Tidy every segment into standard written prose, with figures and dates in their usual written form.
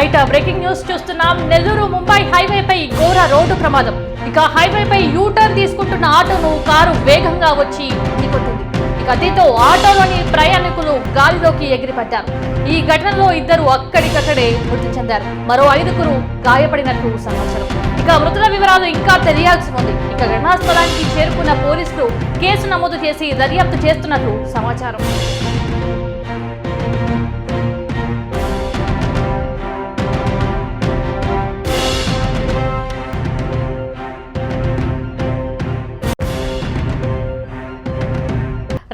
Right breaking news చూస్తున్నాం. నెల్లూరు ముంబై హైవేపై ఘోర road ప్రమాదం. ఇక హైవేపై యూటర్న్ తీసుకుంటున్న ఆటోను కారు వేగంగా వచ్చి ఢీకొట్టింది. ఇక దీంతో ఆటోలోని ప్రయాణికులు గాలిలోకి ఎగిరిపడ్డారు. ఈ ఘటనలో ఇద్దరు అక్కడికక్కడే మృతి చెందారు. మరో 5గురు గాయపడినట్లు సమాచారం. ఇక మృతుల వివరాలు ఇంకా తెలియాల్సి ఉంది. ఇక ఘటనా స్థలానికి చేరుకున్న పోలీసులు కేసు నమోదు చేసి దర్యాప్తు చేస్తున్నట్లు సమాచారం.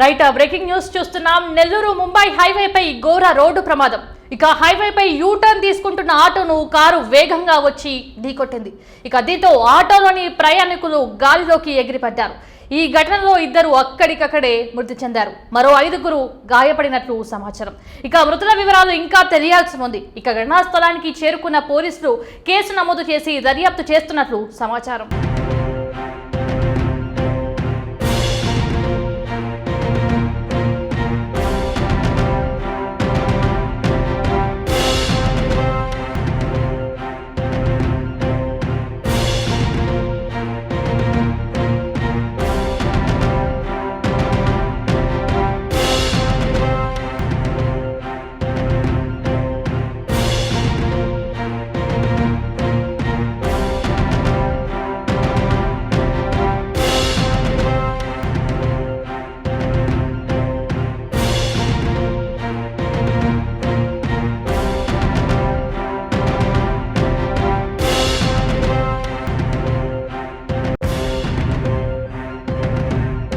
రైట్ బ్రేకింగ్ న్యూస్ చూస్తున్నాం. నెల్లూరు ముంబై హైవేపై ఘోర రోడ్డు ప్రమాదం. ఇక హైవేపై యూటర్న్ తీసుకుంటున్న ఆటోను కారు వేగంగా వచ్చి ఢీకొట్టింది. ఇక దీంతో ఆటోలోని ప్రయాణికులు గాలిలోకి ఎగిరిపడ్డారు. ఈ ఘటనలో ఇద్దరు అక్కడికక్కడే మృతి చెందారు. మరో 5గురు గాయపడినట్లు సమాచారం. ఇక మృతుల వివరాలు ఇంకా తెలియాల్సి ఉంది. ఇక ఘటనా స్థలానికి చేరుకున్న పోలీసులు కేసు నమోదు చేసి దర్యాప్తు చేస్తున్నట్లు సమాచారం.